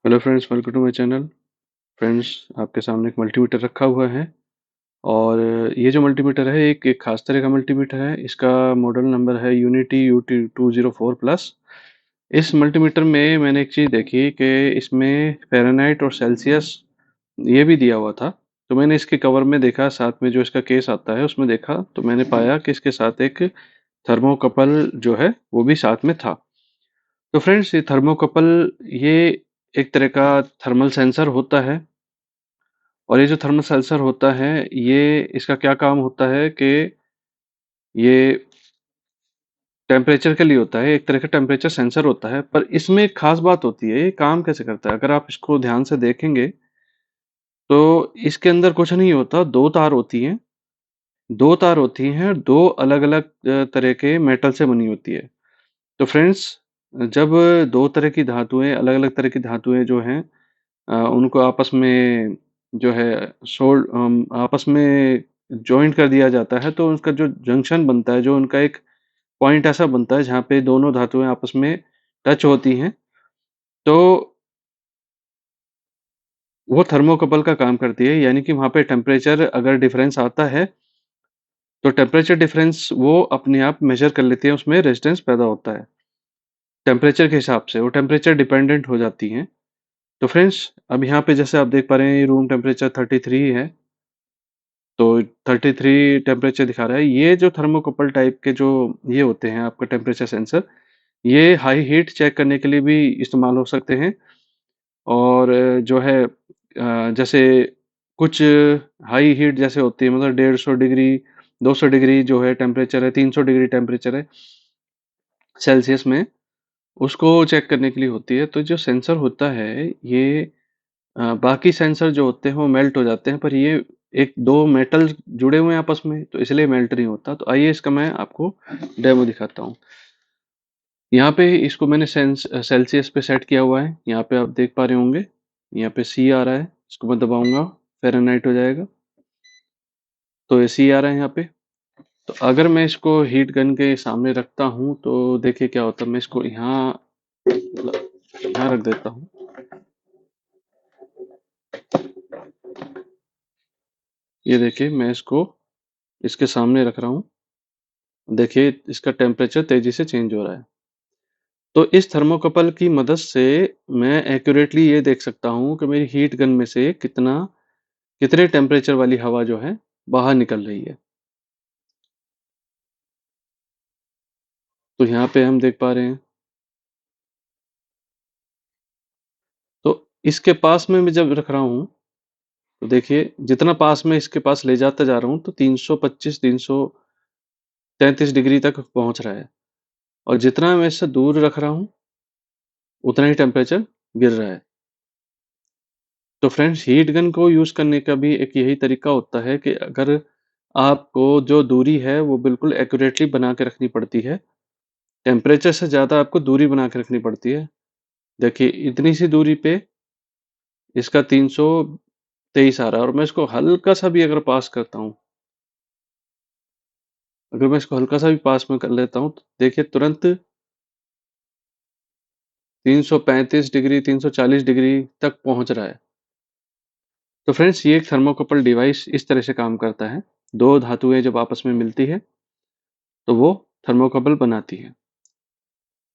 Hello friends, welcome to my channel. Friends, आपके सामने एक मल्टीमीटर रखा हुआ है और ये जो मल्टीमीटर है एक खास तरह का मल्टीमीटर है। इसका मॉडल नंबर है यूनिटी UT204 प्लस। इस मल्टीमीटर में मैंने एक चीज़ देखी कि इसमें फ़ारेनहाइट और सेल्सियस ये भी दिया हुआ था। तो मैंने इसके कवर में देखा, साथ में जो इसका केस आता है उसमें देखा, तो मैंने पाया कि इसके साथ एक थर्मोकपल जो है वो भी साथ में था। तो फ्रेंड्स, ये थर्मोकपल ये एक तरह का थर्मल सेंसर होता है। और ये जो थर्मल सेंसर होता है, ये इसका क्या काम होता है कि ये टेम्परेचर के लिए होता है, एक तरह का टेम्परेचर सेंसर होता है। पर इसमें एक खास बात होती है, ये काम कैसे करता है? अगर आप इसको ध्यान से देखेंगे, तो इसके अंदर कुछ नहीं होता, 2 तार होती हैं। 2 तार होती हैं, 2 अलग-अलग तरह के मेटल से बनी होती है। तो फ्रेंड्स, जब 2 तरह की धातुएँ, अलग-अलग तरह की धातुएँ जो हैं, उनको आपस में जो है आपस में जॉइंट कर दिया जाता है, तो उसका जो जंक्शन बनता है, जो उनका एक पॉइंट ऐसा बनता है जहाँ पे दोनों धातुएँ आपस में टच होती हैं, तो वो थर्मोकपल का काम करती है। यानी कि वहाँ पे टेम्परेचर अगर डिफरेंस आता है, तो टेम्परेचर डिफरेंस वो अपने आप मेज़र कर लेती है, उसमें रेजिस्टेंस पैदा होता है। टेम्परेचर के हिसाब से वो टेम्परेचर डिपेंडेंट हो जाती हैं। तो फ्रेंड्स, अब यहाँ पे जैसे आप देख पा रहे हैं, रूम टेम्परेचर 33 है। तो 33 टेम्परेचर दिखा रहा है। ये जो थर्मोकपल टाइप के जो ये होते हैं आपका टेम्परेचर सेंसर, ये हाई हीट चेक करने के लिए भी इस्तेमाल हो सकते हैं। और जो है जैसे कुछ हाई हीट जैसे होती है, मतलब 150 डिग्री, 200 डिग्री जो है टेम्परेचर है, 300 डिग्री टेम्परेचर है सेल्सियस में, उसको चेक करने के लिए होती है। तो जो सेंसर होता है, ये बाकी सेंसर जो होते हैं वो मेल्ट हो जाते हैं, पर ये एक दो मेटल जुड़े हुए हैं आपस में, तो इसलिए मेल्ट नहीं होता। तो आइए इसका मैं आपको डेमो दिखाता हूँ। यहाँ पे इसको मैंने सेल्सियस पे सेट किया हुआ है। यहाँ पे आप देख पा रहे होंगे, यहाँ पे सी आ रहा है। इसको मैं दबाऊंगा, फ़ारेनहाइट हो जाएगा। तो ये सी आ रहा है यहाँ पे। तो अगर मैं इसको हीट गन के सामने रखता हूँ, तो देखिए क्या होता है। मैं इसको यहाँ, मतलब यहाँ रख देता हूँ। ये देखिए, मैं इसको इसके सामने रख रहा हूँ। देखिए इसका टेम्परेचर तेजी से चेंज हो रहा है। तो इस थर्मोकपल की मदद से मैं एक्यूरेटली ये देख सकता हूँ कि मेरी हीट गन में से कितने टेम्परेचर वाली हवा जो है बाहर निकल रही है। तो यहाँ पे हम देख पा रहे हैं। तो इसके पास में मैं जब रख रहा हूँ, तो देखिए जितना पास में इसके पास ले जाता जा रहा हूँ, तो 325 333 डिग्री तक पहुँच रहा है। और जितना मैं इससे दूर रख रहा हूँ, उतना ही टेम्परेचर गिर रहा है। तो फ्रेंड्स, हीट गन को यूज़ करने का भी एक यही तरीका होता है कि अगर आपको जो दूरी है वो बिल्कुल एक्यूरेटली बना के रखनी पड़ती है। टेम्परेचर से ज़्यादा आपको दूरी बना के रखनी पड़ती है। देखिए इतनी सी दूरी पे इसका 323 आ रहा है, और मैं इसको हल्का-सा भी अगर पास करता हूँ, अगर मैं इसको हल्का-सा भी पास में कर लेता हूँ, तो देखिए तुरंत 335 डिग्री, 340 डिग्री तक पहुँच रहा है। तो फ्रेंड्स, ये एक थर्मोकपल डिवाइस इस तरह से काम करता है। 2 धातुएँ जब आपस में मिलती है, तो वो थर्मोकपल बनाती है।